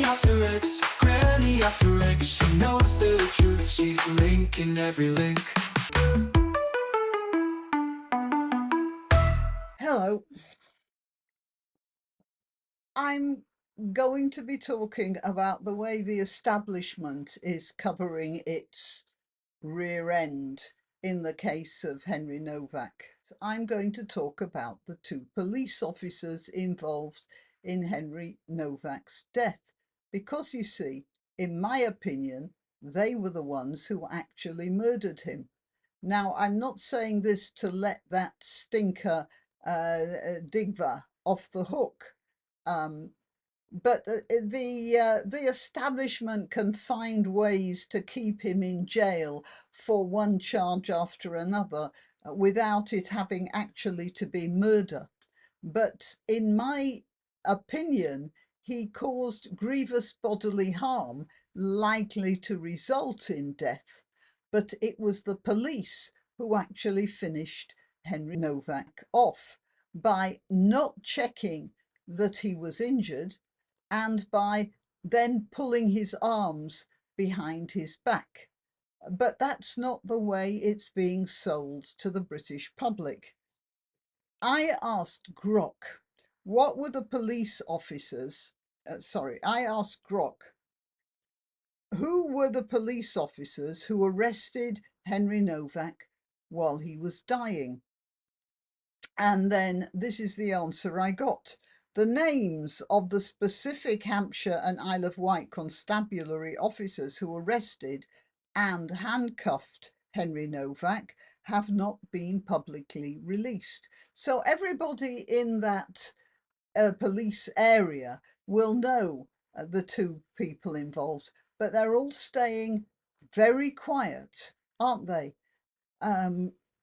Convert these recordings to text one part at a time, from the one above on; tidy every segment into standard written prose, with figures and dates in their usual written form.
granniopteryx, granniopteryx. She knows the truth, she's linking every link. Hello. I'm going to be talking about the way the establishment is covering its rear end in the case of Henry Novak. So I'm going to talk about the two police officers involved in Henry Novak's death, because you see, in my opinion, they were the ones who actually murdered him. Now, I'm not saying this to let that stinker Digva off the hook. But the establishment can find ways to keep him in jail for one charge after another without it having actually to be murder. But in my opinion, he caused grievous bodily harm likely to result in death. But it was the police who actually finished Henry Novak off by not checking that he was injured and by then pulling his arms behind his back. But that's not the way it's being sold to the British public. I asked Grok, what were the police officers? I asked Grok, who were the police officers who arrested Henry Novak while he was dying? And then this is the answer I got. The names of the specific Hampshire and Isle of Wight constabulary officers who arrested and handcuffed Henry Novak have not been publicly released. So everybody in that police area will know the two people involved, but they're all staying very quiet, aren't they?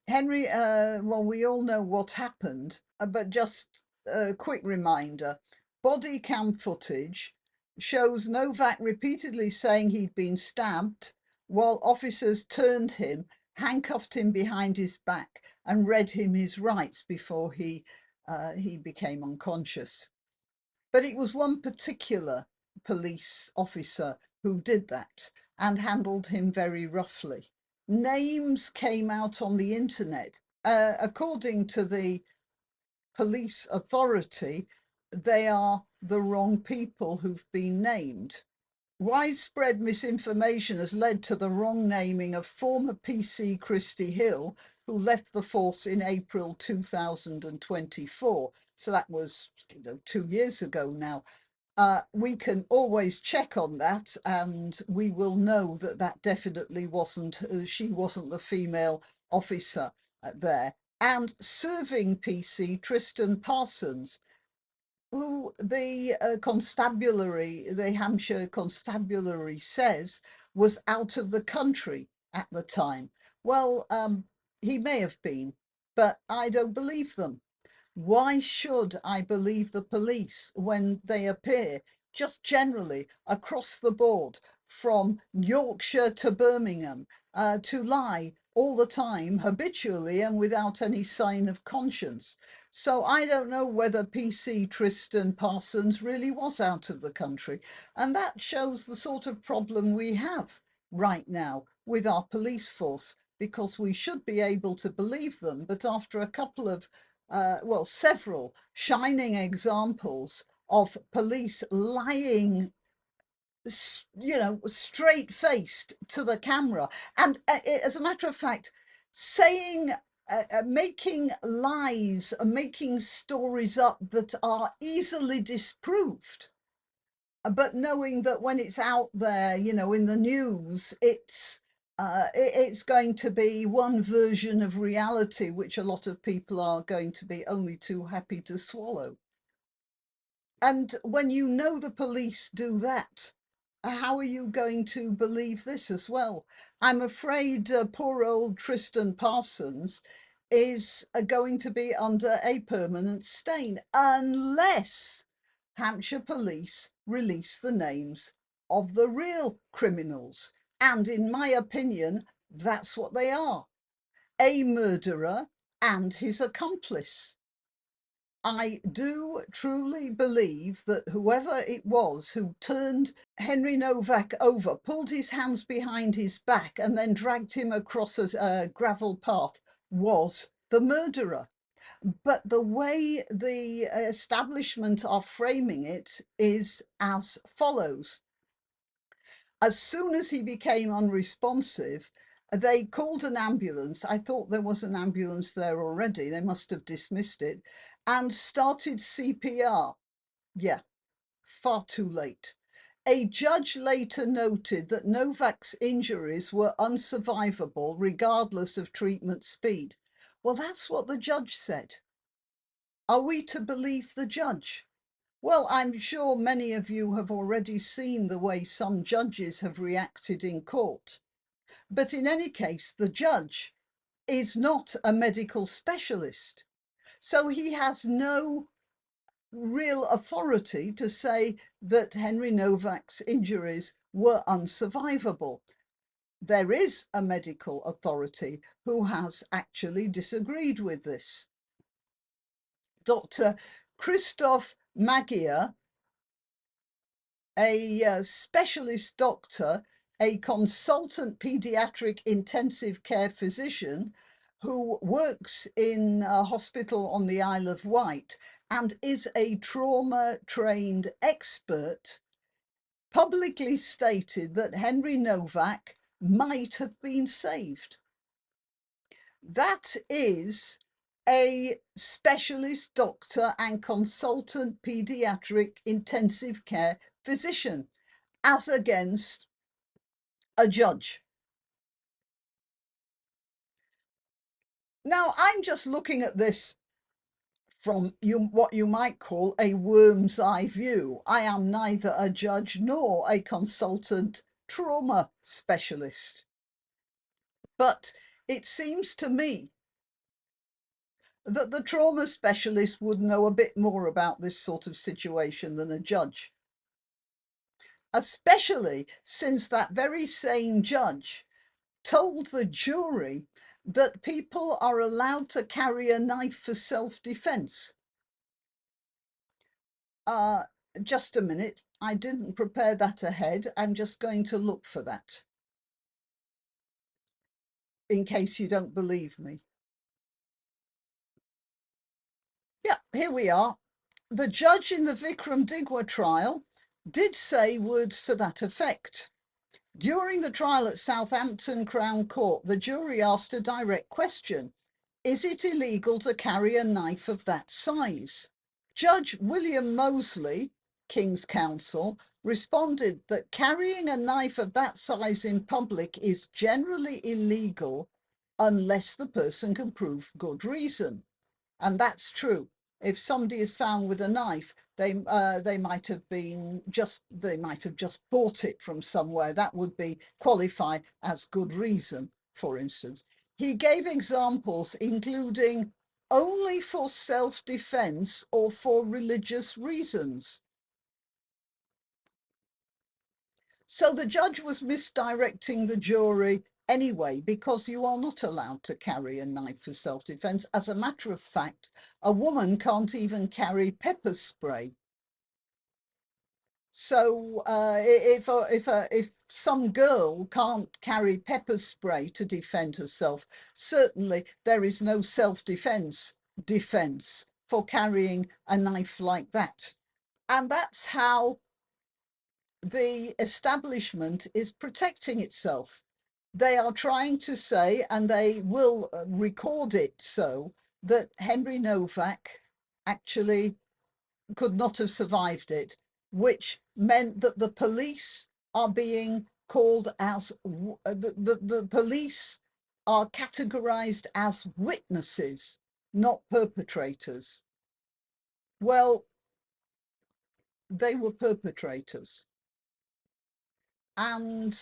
Henry, well, we all know what happened, but just a quick reminder. Body cam footage shows Novak repeatedly saying he'd been stabbed while officers turned him, handcuffed him behind his back and read him his rights before he became unconscious. But it was one particular police officer who did that and handled him very roughly. Names came out on the internet. According to the police authority, they are the wrong people who've been named. Widespread misinformation has led to the wrong naming of former PC Christy Hill, who left the force in April 2024. So that was 2 years ago now. We can always check on that, and we will know that that definitely wasn't, she wasn't the female officer there. And serving PC Tristan Parsons, who the constabulary, the Hampshire constabulary says was out of the country at the time. Well, he may have been, but I don't believe them. Why should I believe the police when they appear just generally across the board from Yorkshire to Birmingham to lie all the time, habitually and without any sign of conscience? So I don't know whether PC Tristan Parsons really was out of the country. And that shows the sort of problem we have right now with our police force, because we should be able to believe them. But after a couple of several shining examples of police lying, straight faced to the camera. And as a matter of fact, saying, making lies, making stories up that are easily disproved. But knowing that when it's out there, in the news, it's going to be one version of reality, which a lot of people are going to be only too happy to swallow. And when you know the police do that, how are you going to believe this as well? I'm afraid poor old Tristan Parsons is going to be under a permanent stain unless Hampshire police release the names of the real criminals. And in my opinion, that's what they are: a murderer and his accomplice. I do truly believe that whoever it was who turned Henry Novak over, pulled his hands behind his back and then dragged him across a gravel path was the murderer. But the way the establishment are framing it is as follows. As soon as he became unresponsive, they called an ambulance. I thought there was an ambulance there already. They must have dismissed it and started CPR. Yeah, far too late. A judge later noted that Novak's injuries were unsurvivable regardless of treatment speed. Well, that's what the judge said. Are we to believe the judge? Well, I'm sure many of you have already seen the way some judges have reacted in court. But in any case, the judge is not a medical specialist. So he has no real authority to say that Henry Novak's injuries were unsurvivable. There is a medical authority who has actually disagreed with this. Dr. Christoph Magyar, a specialist doctor, a consultant pediatric intensive care physician who works in a hospital on the Isle of Wight and is a trauma-trained expert, publicly stated that Henry Novak might have been saved. That is a specialist doctor and consultant pediatric intensive care physician, as against a judge. Now, I'm just looking at this from what you might call a worm's eye view. I am neither a judge nor a consultant trauma specialist. But it seems to me that the trauma specialist would know a bit more about this sort of situation than a judge, especially since that very same judge told the jury that people are allowed to carry a knife for self-defense. Just a minute, I didn't prepare that ahead. I'm just going to look for that in case you don't believe me. Yeah, here we are. The judge in the Vikram Digwa trial did say words to that effect. During the trial at Southampton Crown Court, the jury asked a direct question: is it illegal to carry a knife of that size? Judge William Mosley, King's Counsel, responded that carrying a knife of that size in public is generally illegal unless the person can prove good reason. And that's true. If somebody is found with a knife, they might have just bought it from somewhere. That would be qualify as good reason, for instance. He gave examples including only for self-defense or for religious reasons. So the judge was misdirecting the jury anyway, because you are not allowed to carry a knife for self-defense. As a matter of fact, a woman can't even carry pepper spray. So if some girl can't carry pepper spray to defend herself, certainly there is no self-defense defense for carrying a knife like that. And that's how the establishment is protecting itself. They are trying to say, and they will record it so, that Henry Novak actually could not have survived it, which meant that the police are being called as, the police are categorized as witnesses, not perpetrators. Well, they were perpetrators. And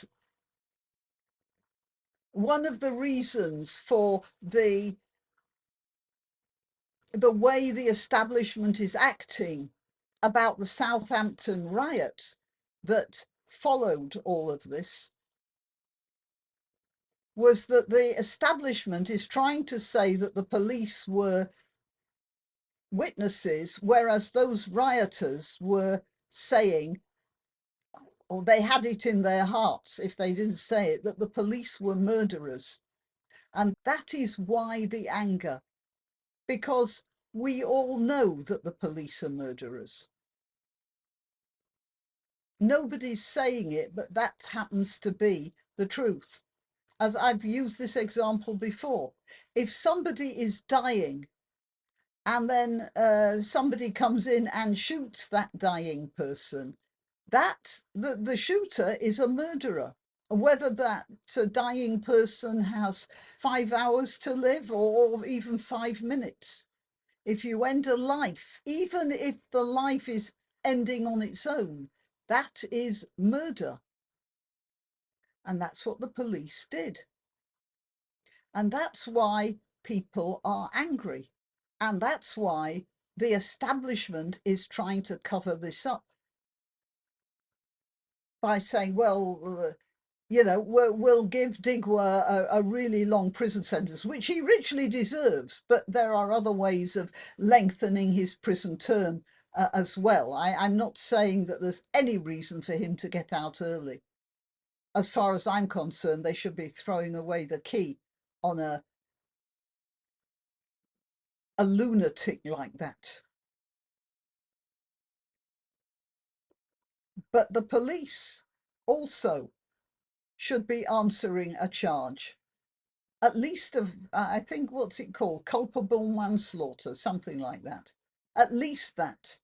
one of the reasons for the way the establishment is acting about the Southampton riots that followed all of this was that the establishment is trying to say that the police were witnesses, whereas those rioters were saying, or they had it in their hearts if they didn't say it, that the police were murderers. And that is why the anger, because we all know that the police are murderers. Nobody's saying it, but that happens to be the truth. As I've used this example before, if somebody is dying and then somebody comes in and shoots that dying person, the shooter is a murderer. Whether that dying person has 5 hours to live or even 5 minutes. If you end a life, even if the life is ending on its own, that is murder. And that's what the police did. And that's why people are angry. And that's why the establishment is trying to cover this up by saying, well, we'll give Digwear a really long prison sentence, which he richly deserves, but there are other ways of lengthening his prison term as well. I'm not saying that there's any reason for him to get out early. As far as I'm concerned, they should be throwing away the key on a lunatic like that. But the police also should be answering a charge, at least of, I think, what's it called? Culpable manslaughter, something like that. At least that.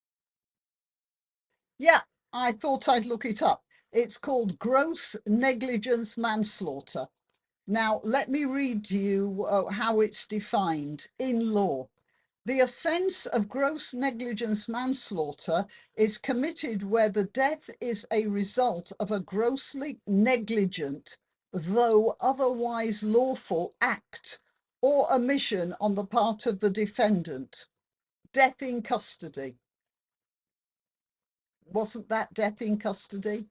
Yeah, I thought I'd look it up. It's called gross negligence manslaughter. Now, let me read to you how it's defined in law. The offence of gross negligence manslaughter is committed where the death is a result of a grossly negligent, though otherwise lawful act or omission on the part of the defendant. Death in custody. Wasn't that death in custody?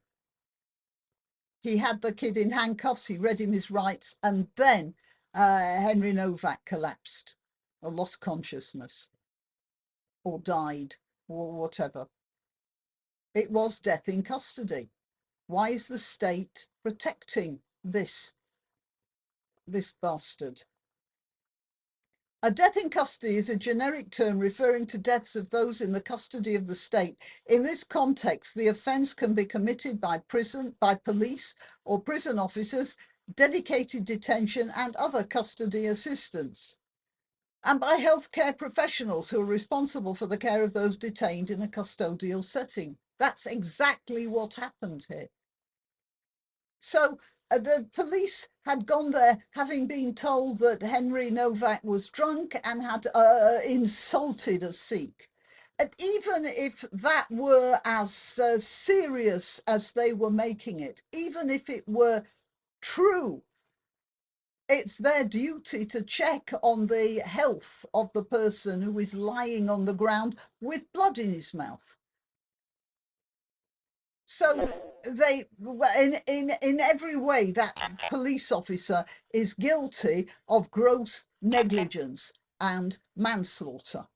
He had the kid in handcuffs, he read him his rights, and then Henry Novak collapsed or lost consciousness or died or whatever. It was death in custody. Why is the state protecting this bastard? A death in custody is a generic term referring to deaths of those in the custody of the state. In this context, the offence can be committed by police or prison officers, dedicated detention and other custody assistance, and by healthcare professionals who are responsible for the care of those detained in a custodial setting. That's exactly what happened here. So the police had gone there having been told that Henry Novak was drunk and had insulted a Sikh. And even if that were as serious as they were making it, even if it were true, it's their duty to check on the health of the person who is lying on the ground with blood in his mouth. So they, in every way, that police officer is guilty of gross negligence and manslaughter.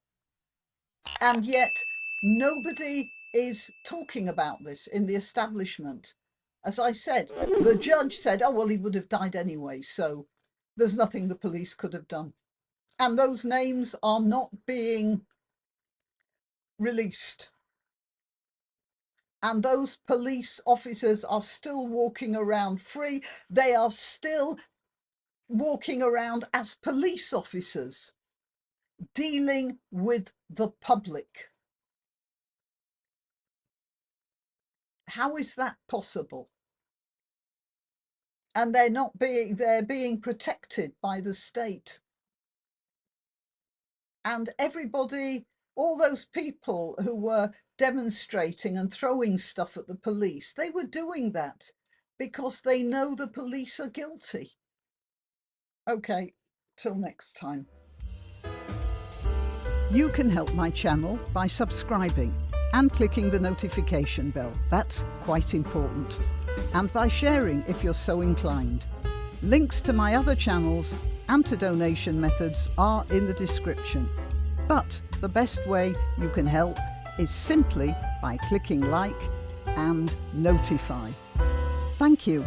And yet nobody is talking about this in the establishment. As I said, the judge said, oh, well, he would have died anyway, so there's nothing the police could have done. And those names are not being released. And those police officers are still walking around free. They are still walking around as police officers, dealing with the public. How is that possible? And they're being protected by the state. And everybody, all those people who were demonstrating and throwing stuff at the police, they were doing that because they know the police are guilty. Okay, till next time. You can help my channel by subscribing and clicking the notification bell. That's quite important. And by sharing if you're so inclined. Links to my other channels and to donation methods are in the description. But the best way you can help is simply by clicking like and notify. Thank you.